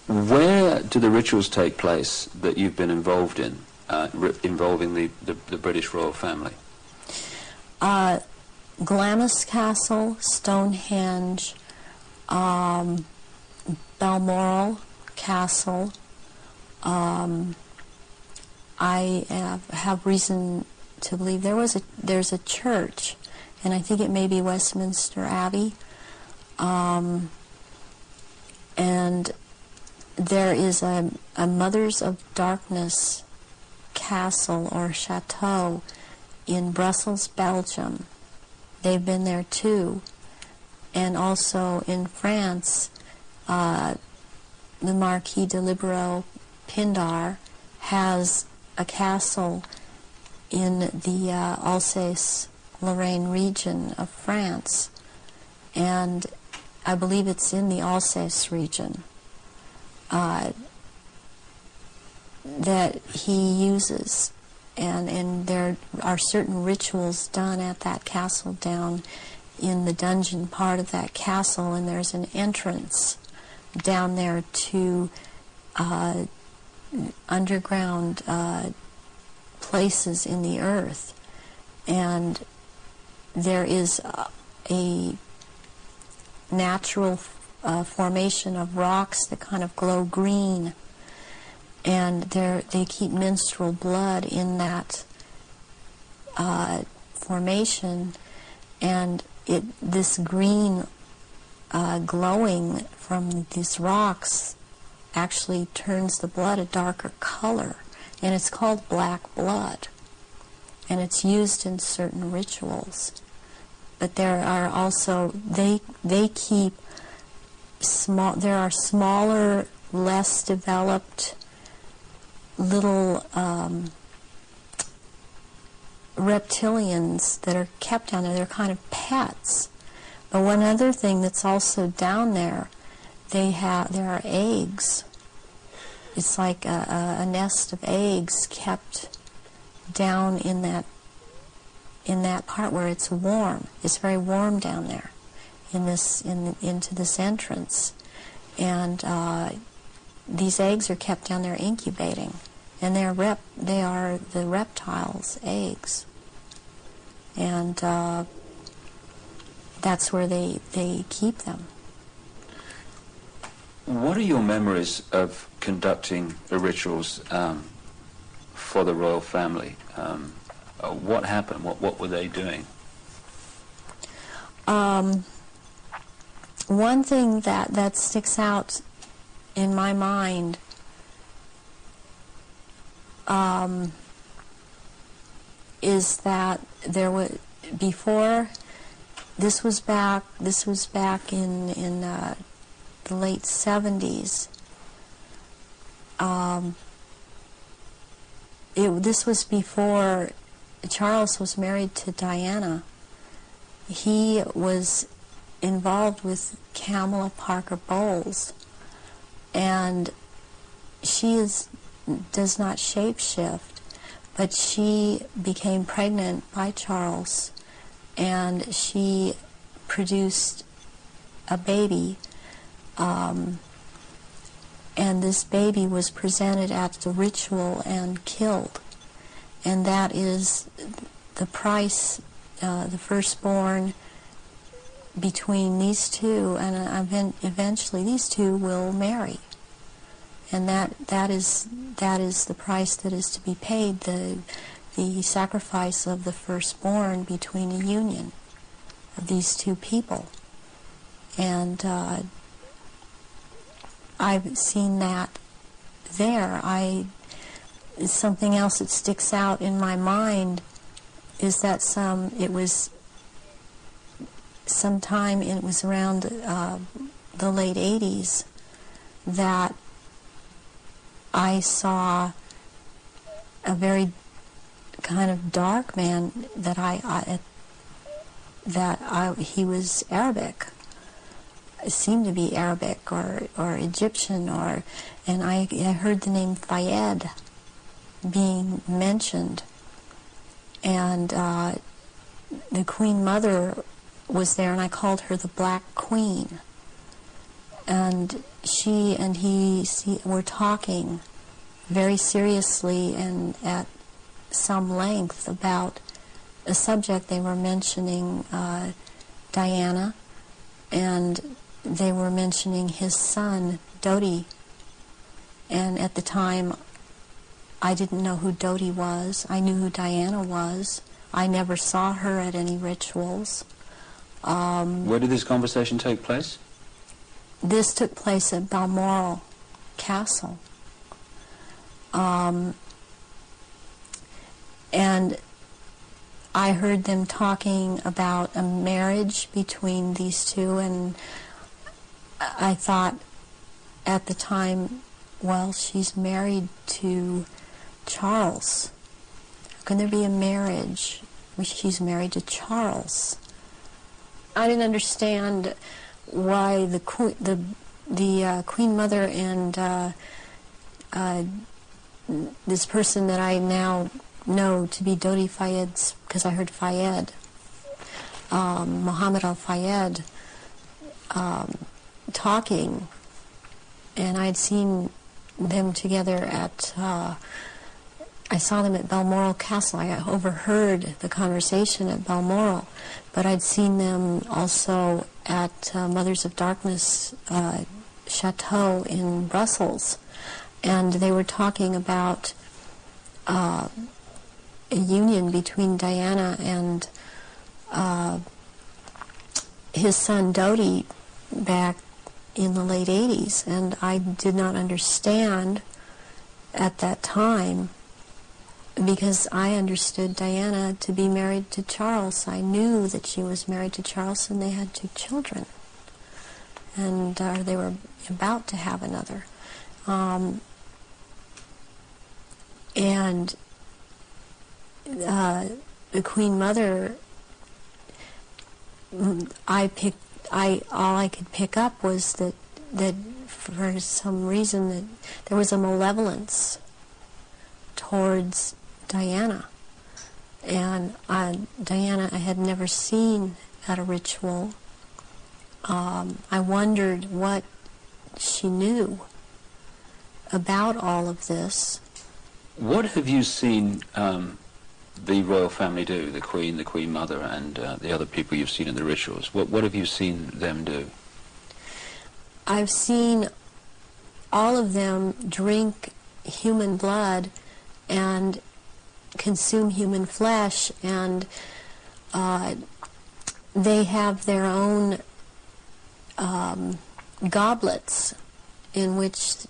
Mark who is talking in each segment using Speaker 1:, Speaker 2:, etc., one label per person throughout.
Speaker 1: Where do the rituals take place that you've been involved in, involving the British royal family?
Speaker 2: Glamis Castle, Stonehenge, Balmoral Castle. I have reason to believe there's a church, and I think it may be Westminster Abbey, and there is a Mothers of Darkness castle or chateau in Brussels, Belgium. They've been there too. And also in France, the Marquis de Libero Pindar has a castle in the Alsace-Lorraine region of France. And I believe it's in the Alsace region that he uses. And there are certain rituals done at that castle down in the dungeon part of that castle, and there's an entrance down there to underground places in the earth. And there is a natural formation of rocks that kind of glow green, and they keep menstrual blood in that formation, and this green glowing from these rocks actually turns the blood a darker color, and it's called black blood, and it's used in certain rituals. But there are also, they keep small, there are smaller, less developed little reptilians that are kept down there. They're kind of pets. But one other thing that's also down there, there are eggs. It's like a nest of eggs kept down in that part where it's warm. It's very warm down there into this entrance, and these eggs are kept down there incubating, and they are the reptiles' eggs, and that's where they keep them.
Speaker 1: What are your memories of conducting the rituals for the royal family? What happened? What were they doing?
Speaker 2: One thing that sticks out in my mind is that there was, before, this was back in the late 70s. This was before Charles was married to Diana. He was involved with Kamala Parker Bowles, and she does not shapeshift, but she became pregnant by Charles, and she produced a baby, and this baby was presented at the ritual and killed, and that is the price, the firstborn between these two, and eventually these two will marry, and that is the price that is to be paid, the sacrifice of the firstborn between a union of these two people. And I've seen that there. Something else that sticks out in my mind is that it was around the late 80s that I saw a very kind of dark man he was Arabic. It seemed to be Arabic or Egyptian, and I heard the name Fayed being mentioned, and the Queen Mother was there, and I called her the Black Queen. and she and he were talking very seriously and at some length about a subject. They were mentioning Diana, and they were mentioning his son, Dodi. And at the time, I didn't know who Dodi was. I knew who Diana was. I never saw her at any rituals.
Speaker 1: Where did this conversation take place?
Speaker 2: This took place at Balmoral Castle. And I heard them talking about a marriage between these two, and I thought at the time, well, she's married to Charles. How can there be a marriage? She's married to Charles. I didn't understand why the Queen Mother and this person that I now know to be Dodi Fayed's, because I heard Fayed, Muhammad al-Fayed, talking, and I'd seen them together at, I saw them at Balmoral Castle. I overheard the conversation at Balmoral, but I'd seen them also at Mothers of Darkness Chateau in Brussels, and they were talking about a union between Diana and his son Dodi back in the late 80s, and I did not understand at that time, because I understood Diana to be married to Charles. I knew that she was married to Charles, and they had 2 children, and they were about to have another. And the Queen Mother, all I could pick up was that for some reason that there was a malevolence towards Diana. And Diana I had never seen at a ritual. I wondered what she knew about all of this.
Speaker 1: What have you seen the royal family do, the Queen Mother, and the other people you've seen in the rituals? What have you seen them do?
Speaker 2: I've seen all of them drink human blood and consume human flesh, and they have their own goblets in which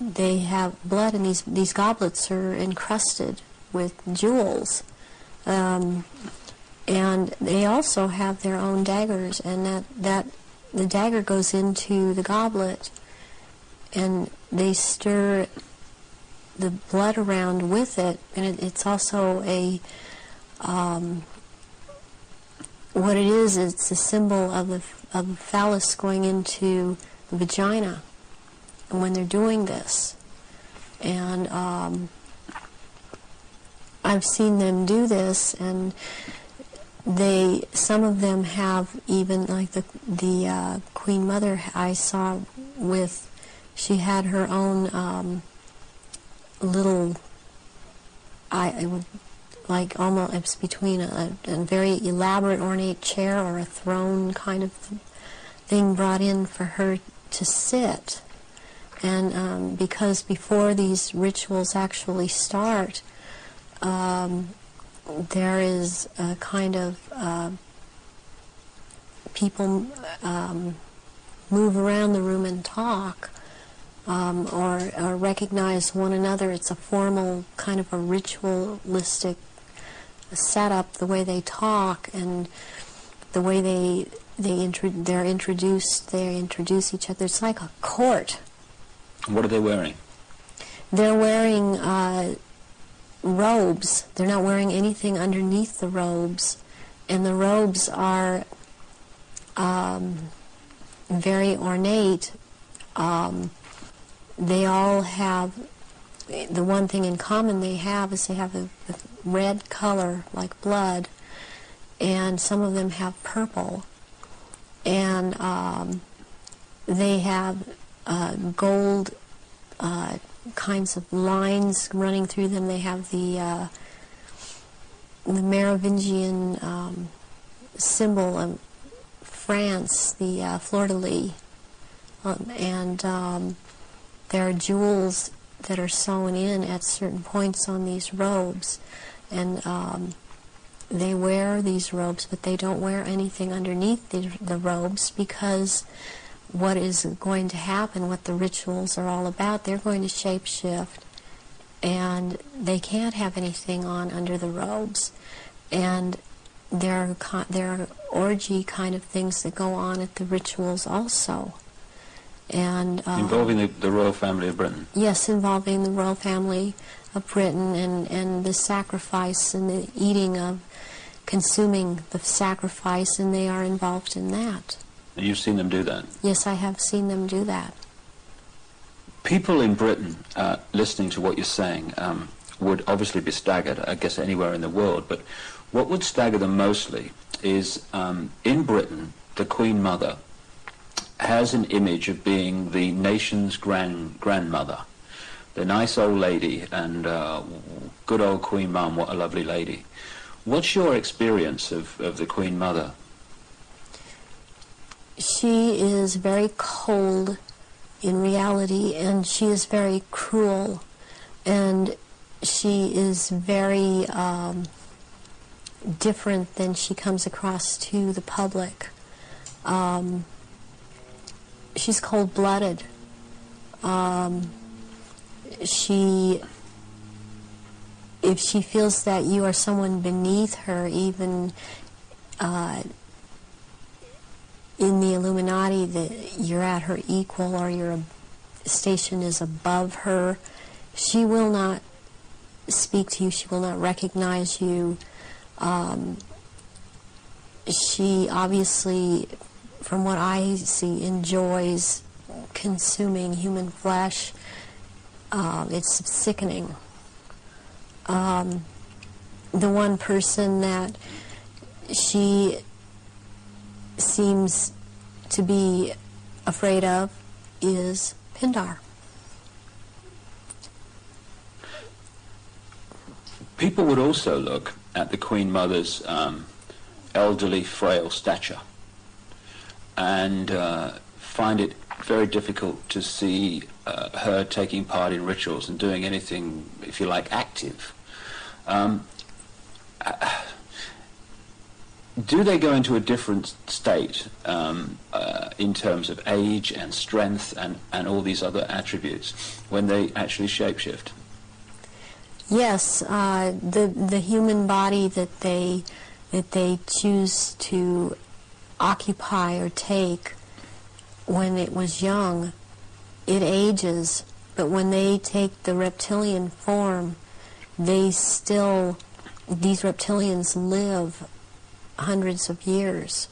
Speaker 2: they have blood, and these goblets are encrusted with jewels, and they also have their own daggers, and that the dagger goes into the goblet, and they stir the blood around with it, and it's also what it is, it's a symbol of the phallus going into the vagina, and when they're doing this. And I've seen them do this, and some of them have even, like the Queen Mother I saw with, she had her own little, it would, like, almost, it's between a very elaborate ornate chair or a throne kind of thing brought in for her to sit. And because before these rituals actually start, there is a kind of people move around the room and talk, or recognize one another. It's a formal kind of a ritualistic setup, the way they talk and the way they introduce each other. It's like a court.
Speaker 1: What are they wearing?
Speaker 2: They're wearing robes. They're not wearing anything underneath the robes, and the robes are very ornate. They all have, the one thing in common they have is they have a red color like blood, and some of them have purple, and they have gold kinds of lines running through them. They have the Merovingian symbol of France, the fleur-de-lis, and there are jewels that are sewn in at certain points on these robes, and they wear these robes, but they don't wear anything underneath the robes, because what is going to happen, what the rituals are all about, they're going to shape-shift, and they can't have anything on under the robes. And there are orgy kind of things that go on at the rituals also. And
Speaker 1: involving the royal family of Britain?
Speaker 2: Yes, involving the royal family of Britain, and the sacrifice and the eating of, consuming the sacrifice, and they are involved in that.
Speaker 1: And you've seen them do that?
Speaker 2: Yes, I have seen them do that.
Speaker 1: People in Britain, listening to what you're saying, would obviously be staggered, I guess anywhere in the world, but what would stagger them mostly is, in Britain, the Queen Mother has an image of being the nation's grandmother, the nice old lady, and good old Queen Mum, what a lovely lady. What's your experience of the Queen Mother?
Speaker 2: She is very cold in reality, and she is very cruel, and she is very different than she comes across to the public. She's cold-blooded. If she feels that you are someone beneath her, even in the Illuminati, that you're at her equal or your station is above her, she will not speak to you, she will not recognize you. She obviously, from what I see, enjoys consuming human flesh. It's sickening. The one person that she seems to be afraid of is Pindar.
Speaker 1: People would also look at the Queen Mother's elderly, frail stature and find it very difficult to see her taking part in rituals and doing anything, if you like, active. Do they go into a different state in terms of age and strength and all these other attributes when they actually shapeshift?
Speaker 2: Yes, the human body that they choose to occupy or take when it was young, it ages, but when they take the reptilian form, these reptilians live hundreds of years.